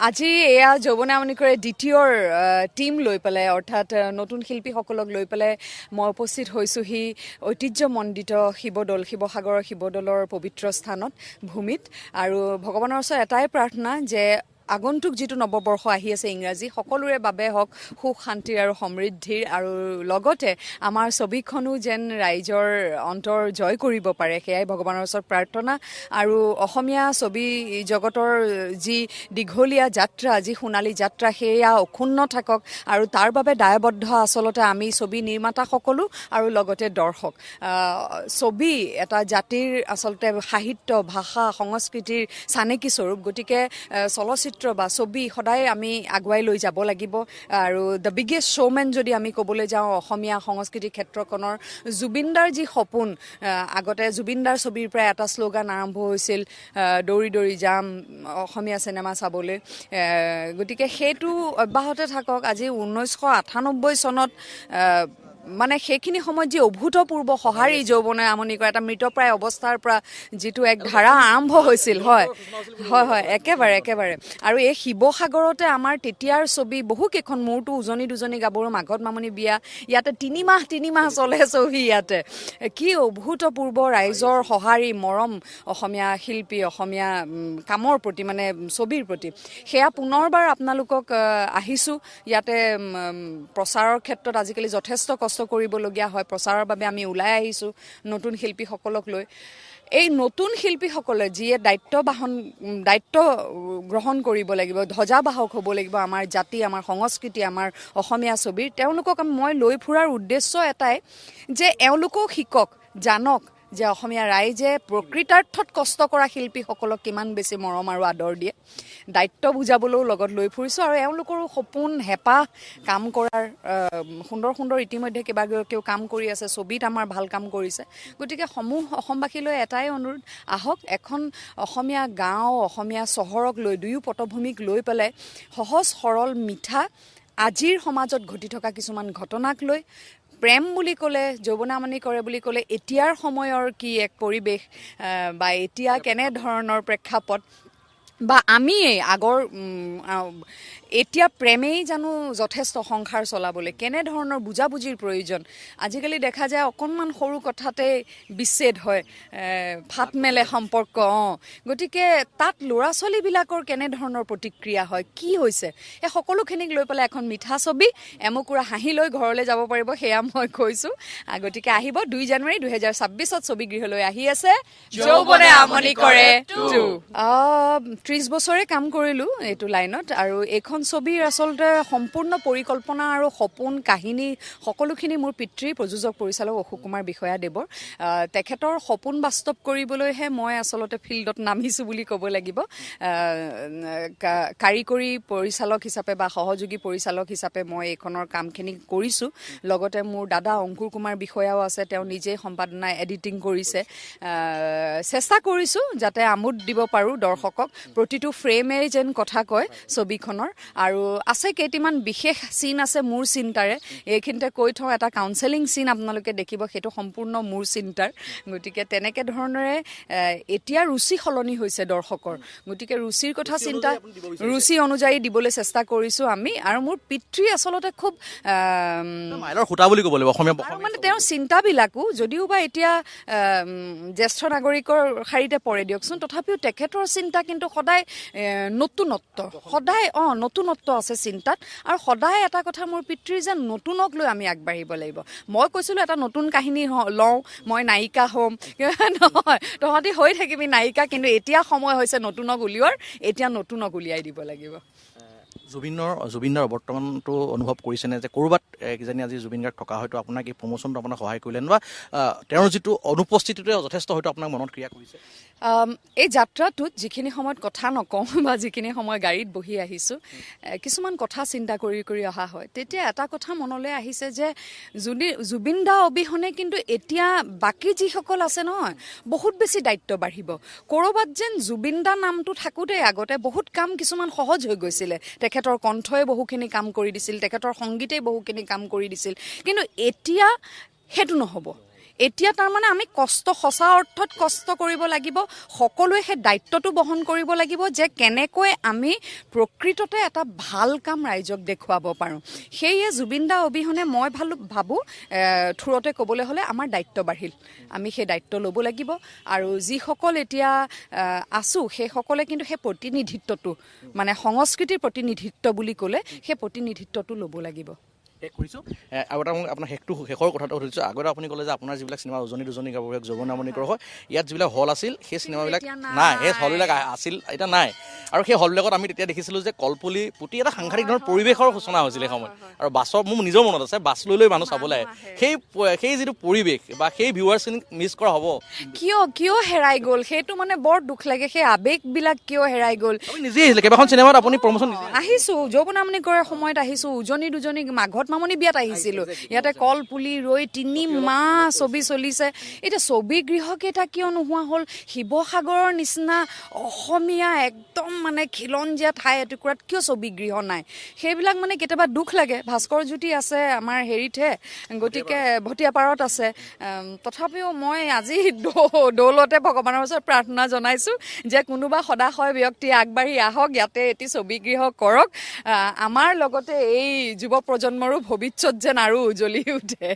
আজি এয়া যৌৱনে আমনিকৰে দ্বিতীয়ৰ টিম লৈ পেলাই অৰ্থাৎ নতুন শিল্পীসকলক লৈ পেলাই মই উপস্থিত হৈছোহি ঐতিহ্যমণ্ডিত শিৱদৌল শিৱসাগৰৰ শিৱদৌলৰ পবিত্ৰ স্থানত ভূমিত আৰু ভগৱানৰ ওচৰত এটাই প্ৰাৰ্থনা যে আগন্তুক যিটো নৱবৰ্ষ আহি আছে ইংৰাজী সকলোৰে বাবে হওক সুখ শান্তিৰ আৰু সমৃদ্ধিৰ আৰু লগতে আমাৰ ছবিখনো যেন ৰাইজৰ অন্তৰ জয় কৰিব পাৰে সেয়াই ভগৱানৰ ওচৰত প্ৰাৰ্থনা আৰু অসমীয়া ছবি জগতৰ যি দীঘলীয়া যাত্ৰা যি সোণালী যাত্ৰা সেয়া অক্ষুণ্ণ থাকক আৰু তাৰ বাবে দায়বদ্ধ আচলতে আমি ছবি নিৰ্মাতাসকলো আৰু লগতে দৰ্শক ছবি এটা জাতিৰ আচলতে সাহিত্য ভাষা সংস্কৃতিৰ চানেকি স্বৰূপ গতিকে চলচ্চিত্ৰ বা ছবি সদায় আমি আগুৱাই লৈ যাব লাগিব আৰু দ্য বিগেষ্ট শ্ব'মেন যদি আমি ক'বলৈ যাওঁ অসমীয়া সংস্কৃতি ক্ষেত্ৰখনৰ জুবিনদাৰ যি সপোন আগতে জুবিনদাৰ ছবিৰ পৰা এটা শ্লোগান আৰম্ভ হৈছিল দৌৰি দৌৰি যাম অসমীয়া চিনেমা চাবলৈ গতিকে সেইটো অব্যাহত থাকক আজি 1998 চনত মানে সেইখিনি সময়ত যি অভূতপূৰ্ব সঁহাৰি যৌৱনে আমনি কৰা এটা মৃতপ্ৰায় অৱস্থাৰ পৰা যিটো এক ধাৰা আৰম্ভ হৈছিল হয় হয় হয় একেবাৰে আৰু এই শিৱসাগৰতে আমাৰ তেতিয়াৰ ছবি বহুকেইখন মোৰতো উজনি দুজনী গাভৰু মাঘত মামনি বিয়া ইয়াতে তিনিমাহ চলে ছবি ইয়াতে কি অভূতপূৰ্ব ৰাইজৰ সঁহাৰি মৰম অসমীয়া শিল্পী অসমীয়া কামৰ প্ৰতি মানে ছবিৰ প্ৰতি সেয়া পুনৰবাৰ আপোনালোকক আহিছোঁ ইয়াতে প্ৰচাৰৰ ক্ষেত্ৰত আজিকালি যথেষ্ট কষ্ট কৰিবলগীয়া হয় প্ৰচাৰৰ বাবে আমি ওলাই আহিছোঁ নতুন শিল্পীসকলক লৈ এই নতুন শিল্পীসকলে যিয়ে দায়িত্ব গ্ৰহণ কৰিব লাগিব ধ্বজাবাহক হ'ব লাগিব আমাৰ জাতি আমাৰ সংস্কৃতি আমাৰ অসমীয়া ছবিৰ তেওঁলোকক মই লৈ ফুৰাৰ উদ্দেশ্য এটাই যে এওঁলোকো শিকক জানক যে অসমীয়া ৰাইজে প্ৰকৃতাৰ্থত কষ্ট কৰা শিল্পীসকলক কিমান বেছি মৰম আৰু আদৰ দিয়ে দায়িত্ব বুজাবলৈও লগত লৈ ফুৰিছোঁ আৰু এওঁলোকৰো সপোন হেঁপাহ কাম কৰাৰ সুন্দৰ ইতিমধ্যে কেইবাগৰাকীও কাম কৰি আছে ছবিত আমাৰ ভাল কাম কৰিছে গতিকে সমূহ অসমবাসীলৈ এটাই অনুৰোধ আহক এখন অসমীয়া গাঁও অসমীয়া চহৰক লৈ দুয়ো পটভূমিক লৈ পেলাই সহজ সৰল মিঠা আজিৰ সমাজত ঘটি থকা কিছুমান ঘটনাক লৈ প্ৰেম বুলি ক'লে যৌৱনে আমনি কৰে বুলি ক'লে এতিয়াৰ সময়ৰ কি এক পৰিৱেশ বা এতিয়া কেনেধৰণৰ প্ৰেক্ষাপট বা আমিয়েই আগৰ এতিয়া প্ৰেমেই জানো যথেষ্ট সংসাৰ চলাবলৈ কেনেধৰণৰ বুজাবুজিৰ প্ৰয়োজন আজিকালি দেখা যায় অকণমান সৰু কথাতে বিচ্ছেদ হয় ফাট মেলে সম্পৰ্ক গতিকে তাত ল'ৰা ছোৱালীবিলাকৰ কেনেধৰণৰ প্ৰতিক্ৰিয়া হয় কি হৈছে এই সকলোখিনিক লৈ পেলাই এখন মিঠা ছবি এমুকুৰা হাঁহি লৈ ঘৰলৈ যাব পাৰিব সেয়া মই কৈছোঁ গতিকে আহিব 2 জানুৱাৰী 2026ত ছবিগৃহলৈ আহি আছে যৌৱনে আমনি কৰে 30 বছৰে কাম কৰিলোঁ এইটো লাইনত আৰু এইখন ছবিৰ আচলতে সম্পূৰ্ণ পৰিকল্পনা আৰু সপোন কাহিনী সকলোখিনি মোৰ পিতৃ প্ৰযোজক পৰিচালক অশোক কুমাৰ বিষয়াদেৱৰ তেখেতৰ সপোন বাস্তৱ কৰিবলৈহে মই আচলতে ফিল্ডত নামিছোঁ বুলি ক'ব লাগিব কাৰিকৰী পৰিচালক হিচাপে বা সহযোগী পৰিচালক হিচাপে মই এইখনৰ কামখিনি কৰিছোঁ লগতে মোৰ দাদা অংকুৰ কুমাৰ বিষয়াও আছে তেওঁ নিজেই সম্পাদনা এডিটিং কৰিছে চেষ্টা কৰিছোঁ যাতে আমোদ দিব পাৰোঁ দৰ্শকক প্ৰতিটো ফ্ৰেমেই যেন কথা কয় ছবিখনৰ আৰু আছে কেইটামান বিশেষ চিন আছে মোৰ চিন্তাৰে এইখিনিতে কৈ থওঁ এটা কাউন্সেলিং চিন আপোনালোকে দেখিব সেইটো সম্পূৰ্ণ মোৰ চিন্তাৰ গতিকে তেনেকৈ ধৰণেৰে এতিয়া ৰুচি সলনি হৈছে দৰ্শকৰ গতিকে ৰুচিৰ কথা চিন্তা ৰুচি অনুযায়ী দিবলৈ চেষ্টা কৰিছোঁ আমি আৰু মোৰ পিতৃ আচলতে খুব মাইলৰ খুঁটা বুলি ক'ব লাগিব অসমীয়া মানে তেওঁৰ চিন্তাবিলাকো যদিও বা এতিয়া জ্যেষ্ঠ নাগৰিকৰ শাৰীতে পৰে দিয়কচোন তথাপিও তেখেতৰ চিন্তা কিন্তু সদায় নতুনত্ব সদায় নতুনত্ব আছে চিন্তাত আৰু সদায় এটা কথা মোৰ পিতৃৰ যে নতুনক লৈ আমি আগবাঢ়িব লাগিব মই কৈছিলোঁ এটা নতুন কাহিনী লওঁ মই নায়িকা হ'ম নহয় তহঁতি হৈ থাকিবি নায়িকা কিন্তু এতিয়া সময় হৈছে নতুনক উলিওৱাৰ এতিয়া নতুনক উলিয়াই দিব লাগিব জুবিনদাৰ বৰ্তমানটো অনুভৱ কৰিছেনে যে ক'ৰবাত কিজানি আজি জুবিন গাৰ্গ থকা হয়তো আপোনাক এই প্ৰমোশ্যনটো আপোনাক সহায় কৰিলেন বা তেওঁৰ যিটো অনুপস্থিতিটোৱে যথেষ্ট হয়তো আপোনাক মনত ক্ৰিয়া কৰিছে এই যাত্ৰাটোত যিখিনি সময়ত কথা নকওঁ বা যিখিনি সময় গাড়ীত বহি আহিছোঁ কিছুমান কথা চিন্তা কৰি অহা হয় তেতিয়া এটা কথা মনলৈ আহিছে যে জুবিন দা অবিহনে কিন্তু এতিয়া বাকী যিসকল আছে নহয় বহুত বেছি দায়িত্ব বাঢ়িব ক'ৰবাত যেন জুবিন দা নামটো থাকোঁতে আগতে বহুত কাম কিছুমান সহজ হৈ গৈছিলে তেখেতৰ কণ্ঠই বহুখিনি কাম কৰি দিছিল তেখেতৰ সংগীতেই বহুখিনি কাম কৰি দিছিল কিন্তু এতিয়া সেইটো নহ'ব এতিয়া তাৰমানে আমি সঁচা অৰ্থত কষ্ট কৰিব লাগিব, সকলোৱে সেই দায়িত্বটো বহন কৰিব লাগিব যে কেনেকৈ আমি প্ৰকৃততে এটা ভাল কাম ৰাইজক দেখুৱাব পাৰোঁ। সেয়ে জুবিন দা অবিহনে মই ভাবোঁ থোৰতে ক'বলৈ হ'লে আমাৰ দায়িত্ব বাঢ়িল। আমি সেই দায়িত্ব ল'ব লাগিব আৰু যিসকল এতিয়া আছোঁ সেইসকলে কিন্তু সেই প্ৰতিনিধিত্বটো মানে সংস্কৃতিৰ প্ৰতিনিধিত্ব বুলি ক'লে সেই প্ৰতিনিধিত্বটো ল'ব লাগিব। শেষ কৰিছোঁ আৰু এটা মোক আপোনাৰ শেষৰ কথাটো সুধিছোঁ। আগতে আপুনি ক'লে যে আপোনাৰ যিবিলাক চিনেমা উজনি দুজনি গাভৰুক যৌৱনামণিকৰ হয়, ইয়াত যিবিলাক হল আছিল সেই চিনেমাবিলাক নাই, সেই হলবিলাক আছিল এতিয়া নাই। আৰু সেই হলবিলাকত আমি তেতিয়া দেখিছিলোঁ যে কলপুলি পুতি এটা সাংঘাতিক ধৰণৰ পৰিৱেশৰ সূচনা হৈছিল সেই সময়ত। আৰু বাছৰ মোৰ নিজৰ মনত আছে বাছ লৈ মানুহ চাবলৈ আহে, সেই যিটো পৰিৱেশ বা সেই ভিউৱাৰ্ছখিনিক মিছ কৰা হ'ব। কিয় হেৰাই গ'ল সেইটো মানে বৰ দুখ লাগে, সেই আৱেগবিলাক কিয় হেৰাই গ'ল। আপুনি নিজে আহিছিলে কেইবাখন চিনেমাত আপুনি প্ৰমোশ্যন আহিছোঁ, যৌৱনামণিকৰ সময়ত আহিছোঁ, উজনি দুজনি মাঘত মামনি বিয়াত আহিছিলোঁ। ইয়াতে কল পুলি ৰৈ 3 মাহ ছবি চলিছে। এতিয়া ছবি গৃহকেইটা কিয় নোহোৱা হ'ল? শিৱসাগৰৰ নিচিনা অসমীয়া একদম মানে খিলঞ্জীয়া ঠাই এটুকুৰাত কিয় ছবি গৃহ নাই? সেইবিলাক মানে কেতিয়াবা দুখ লাগে। ভাস্কৰ জ্যোতি আছে আমাৰ হেৰিতহে, গতিকে ভটিয়াপাৰত আছে। তথাপিও মই আজি দৌলতে ভগৱানৰ ওচৰত প্ৰাৰ্থনা জনাইছোঁ যে কোনোবা সদাশয় ব্যক্তি আগবাঢ়ি আহক, ইয়াতে এটি ছবি গৃহ কৰক, আমাৰ লগতে এই যুৱ প্ৰজন্মৰো ভৱিষ্যত যেন আৰু উজ্বলি উঠে।